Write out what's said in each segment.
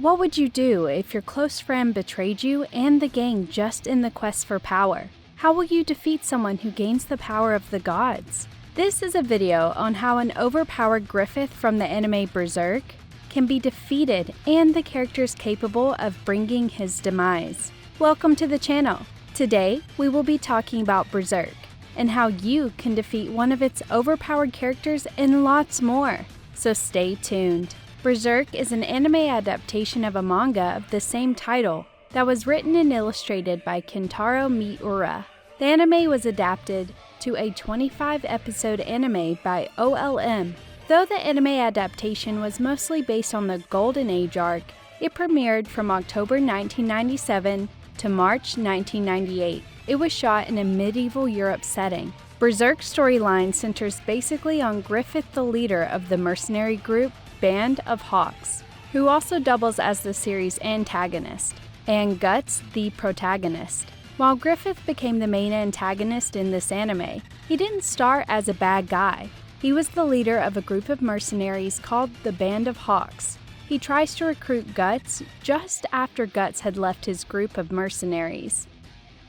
What would you do if your close friend betrayed you and the gang just in the quest for power? How will you defeat someone who gains the power of the gods? This is a video on how an overpowered Griffith from the anime Berserk can be defeated and the characters capable of bringing his demise. Welcome to the channel. Today, we will be talking about Berserk and how you can defeat one of its overpowered characters and lots more. So stay tuned. Berserk is an anime adaptation of a manga of the same title that was written and illustrated by Kentaro Miura. The anime was adapted to a 25-episode anime by OLM. Though the anime adaptation was mostly based on the Golden Age arc, it premiered from October 1997 to March 1998. It was shot in a medieval Europe setting. Berserk's storyline centers basically on Griffith, the leader of the mercenary group Band of Hawks, who also doubles as the series' antagonist, and Guts, the protagonist. While Griffith became the main antagonist in this anime, he didn't start as a bad guy. He was the leader of a group of mercenaries called the Band of Hawks. He tries to recruit Guts just after Guts had left his group of mercenaries.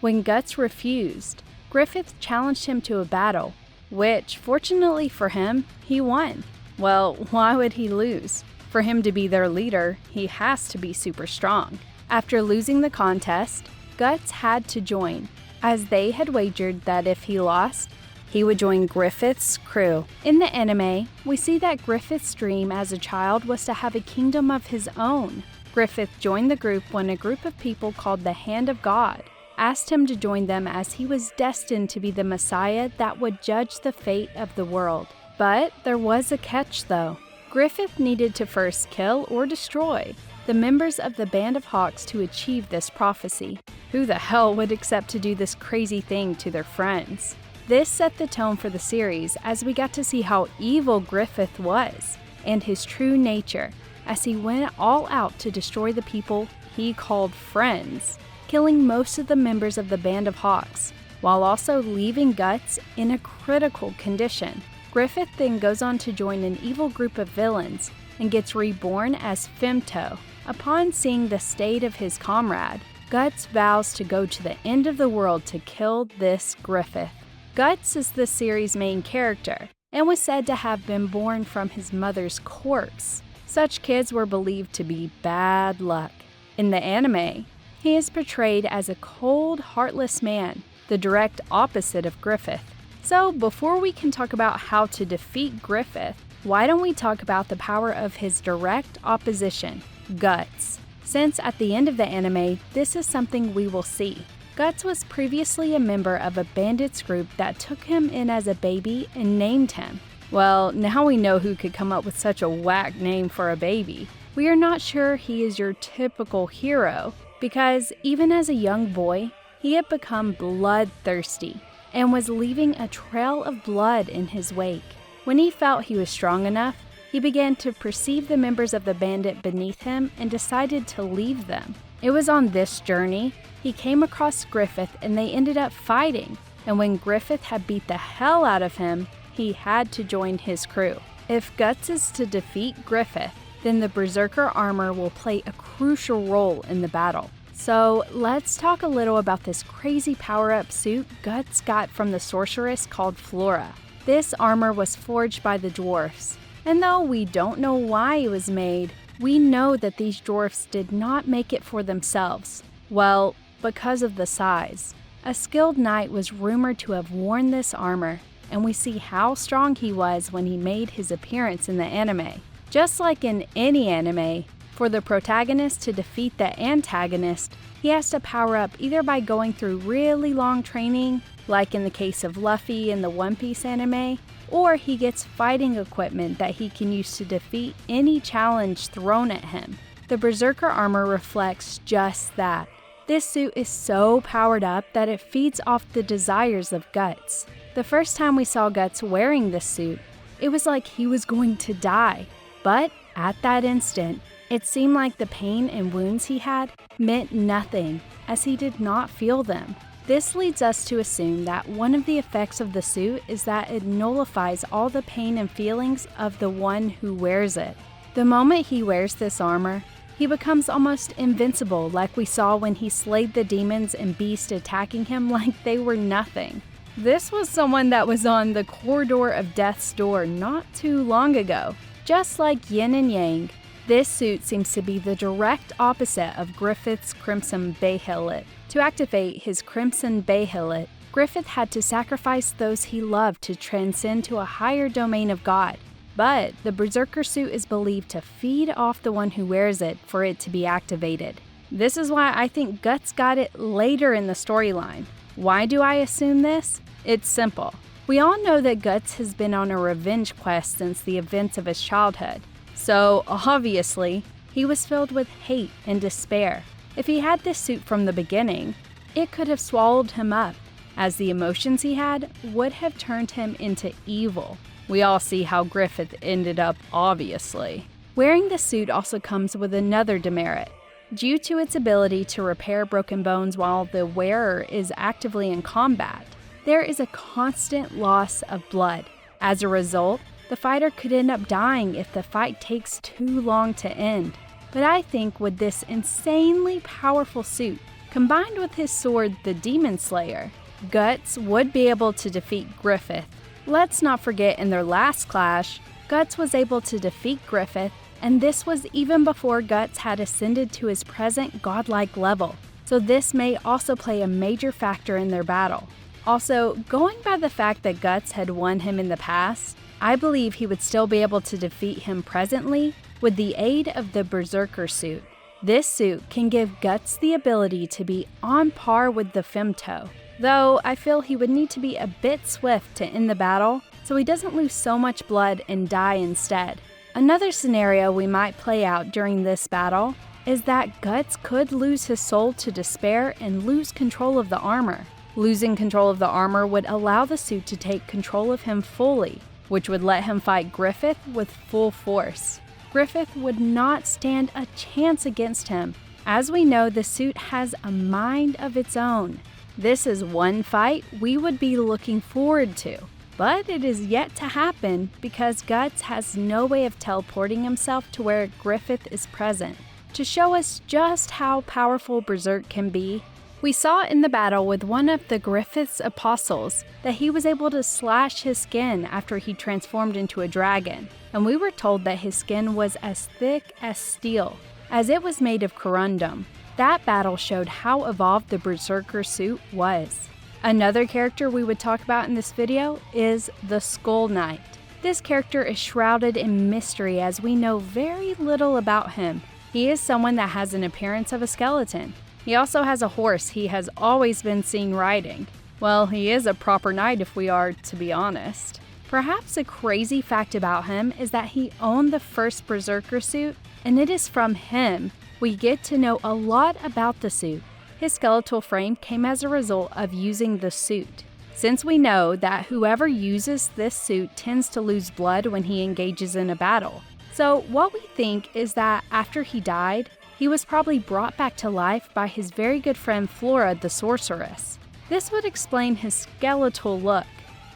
When Guts refused, Griffith challenged him to a battle, which, fortunately for him, he won. Well, why would he lose? For him to be their leader, he has to be super strong. After losing the contest, Guts had to join, as they had wagered that if he lost, he would join Griffith's crew. In the anime, we see that Griffith's dream as a child was to have a kingdom of his own. Griffith joined the group when a group of people called the Hand of God asked him to join them as he was destined to be the Messiah that would judge the fate of the world. But there was a catch though. Griffith needed to first kill or destroy the members of the Band of Hawks to achieve this prophecy. Who the hell would accept to do this crazy thing to their friends? This set the tone for the series as we got to see how evil Griffith was and his true nature as he went all out to destroy the people he called friends, killing most of the members of the Band of Hawks, while also leaving Guts in a critical condition. Griffith then goes on to join an evil group of villains and gets reborn as Femto. Upon seeing the state of his comrade, Guts vows to go to the end of the world to kill this Griffith. Guts is the series' main character and was said to have been born from his mother's corpse. Such kids were believed to be bad luck. In the anime, he is portrayed as a cold, heartless man, the direct opposite of Griffith. So before we can talk about how to defeat Griffith, why don't we talk about the power of his direct opposition, Guts? Since at the end of the anime, this is something we will see. Guts was previously a member of a bandits group that took him in as a baby and named him. Well, now we know who could come up with such a whack name for a baby. We are not sure he is your typical hero, because even as a young boy, he had become bloodthirsty and was leaving a trail of blood in his wake. When he felt he was strong enough, he began to perceive the members of the bandit beneath him and decided to leave them. It was on this journey he came across Griffith and they ended up fighting, and when Griffith had beat the hell out of him, he had to join his crew. If Guts is to defeat Griffith, then the Berserker armor will play a crucial role in the battle. So let's talk a little about this crazy power-up suit Guts got from the sorceress called Flora. This armor was forged by the dwarfs, and though we don't know why it was made, we know that these dwarfs did not make it for themselves. Well, because of the size. A skilled knight was rumored to have worn this armor, and we see how strong he was when he made his appearance in the anime. Just like in any anime, for the protagonist to defeat the antagonist, he has to power up either by going through really long training, like in the case of Luffy in the One Piece anime, or he gets fighting equipment that he can use to defeat any challenge thrown at him. The Berserker armor reflects just that. This suit is so powered up that it feeds off the desires of Guts. The first time we saw Guts wearing this suit, it was like he was going to die. But at that instant, it seemed like the pain and wounds he had meant nothing, as he did not feel them. This leads us to assume that one of the effects of the suit is that it nullifies all the pain and feelings of the one who wears it. The moment he wears this armor, He becomes almost invincible, like we saw when he slayed the demons and beasts attacking him like they were nothing. This was someone that was on the corridor of death's door not too long ago. Just like yin and yang, this suit seems to be the direct opposite of Griffith's Crimson Bahilit. To activate his Crimson Bahilit, Griffith had to sacrifice those he loved to transcend to a higher domain of God. But the Berserker suit is believed to feed off the one who wears it for it to be activated. This is why I think Guts got it later in the storyline. Why do I assume this? It's simple. We all know that Guts has been on a revenge quest since the events of his childhood. So, obviously, he was filled with hate and despair. If he had this suit from the beginning, it could have swallowed him up, as the emotions he had would have turned him into evil. We all see how Griffith ended up, obviously. Wearing the suit also comes with another demerit. Due to its ability to repair broken bones while the wearer is actively in combat, there is a constant loss of blood. As a result, the fighter could end up dying if the fight takes too long to end. But I think with this insanely powerful suit, combined with his sword, the Demon Slayer, Guts would be able to defeat Griffith. Let's not forget in their last clash, Guts was able to defeat Griffith, and this was even before Guts had ascended to his present godlike level. So this may also play a major factor in their battle. Also, going by the fact that Guts had won him in the past, I believe he would still be able to defeat him presently with the aid of the Berserker suit. This suit can give Guts the ability to be on par with the Femto, though I feel he would need to be a bit swift to end the battle so he doesn't lose so much blood and die instead. Another scenario we might play out during this battle is that Guts could lose his soul to despair and lose control of the armor. Losing control of the armor would allow the suit to take control of him fully, which would let him fight Griffith with full force. Griffith would not stand a chance against him. As we know, the suit has a mind of its own. This is one fight we would be looking forward to, but it is yet to happen because Guts has no way of teleporting himself to where Griffith is present. To show us just how powerful Berserk can be, we saw in the battle with one of the Griffith's apostles that he was able to slash his skin after he transformed into a dragon, and we were told that his skin was as thick as steel, as it was made of corundum. That battle showed how evolved the Berserker suit was. Another character we would talk about in this video is the Skull Knight. This character is shrouded in mystery as we know very little about him. He is someone that has an appearance of a skeleton. He also has a horse he has always been seen riding. Well, he is a proper knight if we are to be honest. Perhaps a crazy fact about him is that he owned the first Berserker suit, and it is from him we get to know a lot about the suit. His skeletal frame came as a result of using the suit. Since we know that whoever uses this suit tends to lose blood when he engages in a battle. So what we think is that after he died, he was probably brought back to life by his very good friend Flora the sorceress. This would explain his skeletal look.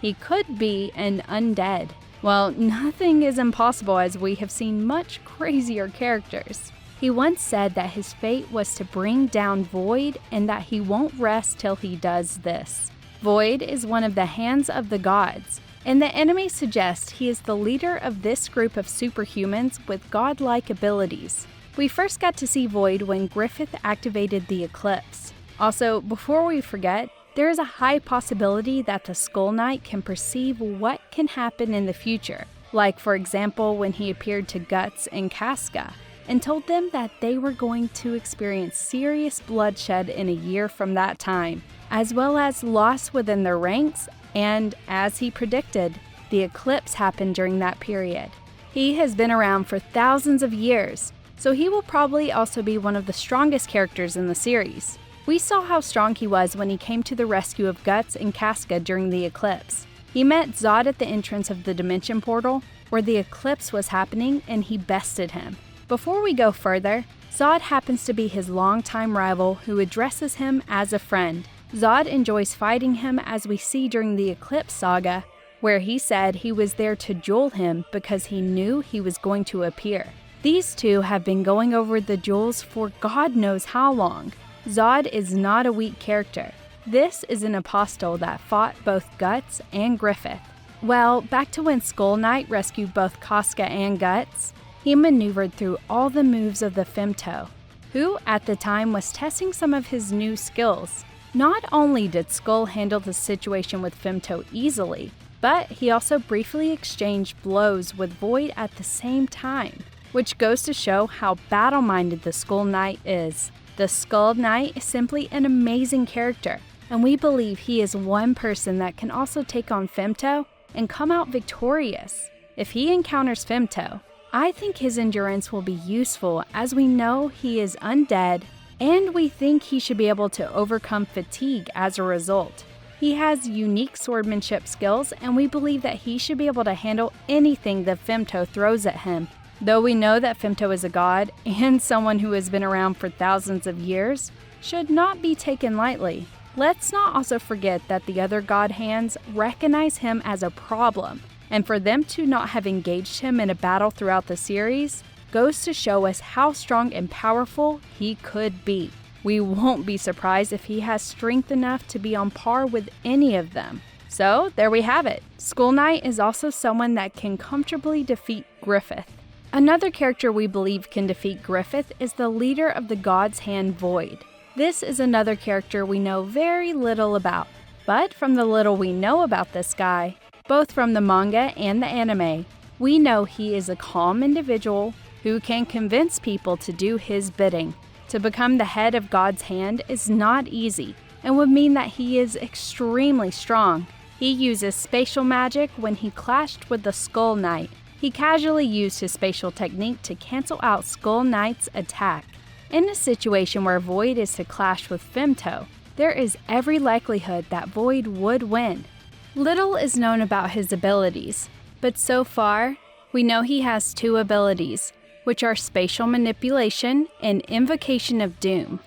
He could be an undead. Well, nothing is impossible as we have seen much crazier characters. He once said that his fate was to bring down Void and that he won't rest till he does this. Void is one of the hands of the gods, and the enemy suggests he is the leader of this group of superhumans with godlike abilities. We first got to see Void when Griffith activated the eclipse. Also, before we forget, there is a high possibility that the Skull Knight can perceive what can happen in the future, like for example when he appeared to Guts and Casca and told them that they were going to experience serious bloodshed in a year from that time, as well as loss within their ranks, and as he predicted, the eclipse happened during that period. He has been around for thousands of years, so he will probably also be one of the strongest characters in the series. We saw how strong he was when he came to the rescue of Guts and Casca during the eclipse. He met Zod at the entrance of the Dimension Portal, where the eclipse was happening, and he bested him. Before we go further, Zod happens to be his longtime rival who addresses him as a friend. Zod enjoys fighting him as we see during the Eclipse saga, where he said he was there to duel him because he knew he was going to appear. These two have been going over the duels for God knows how long. Zod is not a weak character. This is an apostle that fought both Guts and Griffith. Well, back to when Skull Knight rescued both Casca and Guts, he maneuvered through all the moves of the Femto, who at the time was testing some of his new skills. Not only did Skull handle the situation with Femto easily, but he also briefly exchanged blows with Void at the same time, which goes to show how battle-minded the Skull Knight is. The Skull Knight is simply an amazing character, and we believe he is one person that can also take on Femto and come out victorious. If he encounters Femto, I think his endurance will be useful, as we know he is undead, and we think he should be able to overcome fatigue as a result. He has unique swordmanship skills, and we believe that he should be able to handle anything the Femto throws at him. Though we know that Femto is a god, and someone who has been around for thousands of years, should not be taken lightly. Let's not also forget that the other god hands recognize him as a problem, and for them to not have engaged him in a battle throughout the series goes to show us how strong and powerful he could be. We won't be surprised if he has strength enough to be on par with any of them. So there we have it. Skull Knight is also someone that can comfortably defeat Griffith. Another character we believe can defeat Griffith is the leader of the God's Hand, Void. This is another character we know very little about, but from the little we know about this guy, both from the manga and the anime, we know he is a calm individual who can convince people to do his bidding. To become the head of God's Hand is not easy, and would mean that he is extremely strong. He uses spatial magic when he clashed with the Skull Knight. He casually used his spatial technique to cancel out Skull Knight's attack. In a situation where Void is to clash with Femto, there is every likelihood that Void would win. Little is known about his abilities, but so far, we know he has two abilities, which are Spatial Manipulation and Invocation of Doom.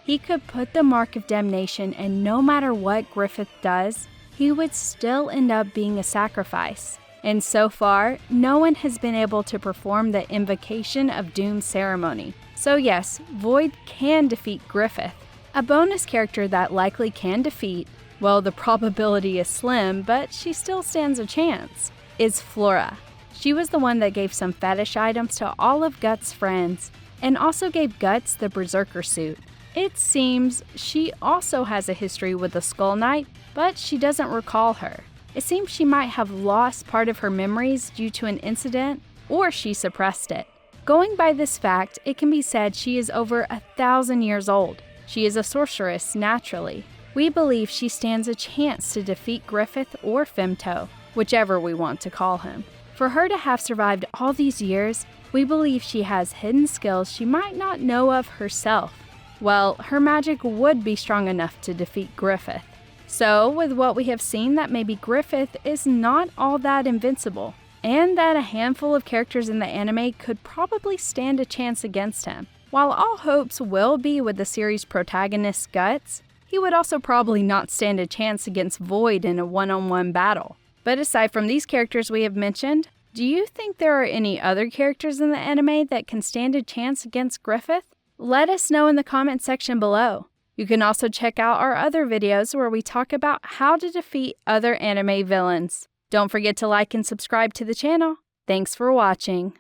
He could put the Mark of Damnation, and no matter what Griffith does, he would still end up being a sacrifice. And so far, no one has been able to perform the Invocation of Doom ceremony. So yes, Void can defeat Griffith. A bonus character that likely can defeat, well, the probability is slim, but she still stands a chance, is Flora. She was the one that gave some fetish items to all of Guts' friends, and also gave Guts the Berserker suit. It seems she also has a history with the Skull Knight, but she doesn't recall her. It seems she might have lost part of her memories due to an incident, or she suppressed it. Going by this fact, it can be said she is over 1,000 years old. She is a sorceress naturally. We believe she stands a chance to defeat Griffith or Femto, whichever we want to call him. For her to have survived all these years, we believe she has hidden skills she might not know of herself. Well, her magic would be strong enough to defeat Griffith. So, with what we have seen, that maybe Griffith is not all that invincible, and that a handful of characters in the anime could probably stand a chance against him. While all hopes will be with the series' protagonist Guts, he would also probably not stand a chance against Void in a one-on-one battle. But aside from these characters we have mentioned, do you think there are any other characters in the anime that can stand a chance against Griffith? Let us know in the comment section below. You can also check out our other videos where we talk about how to defeat other anime villains. Don't forget to like and subscribe to the channel. Thanks for watching.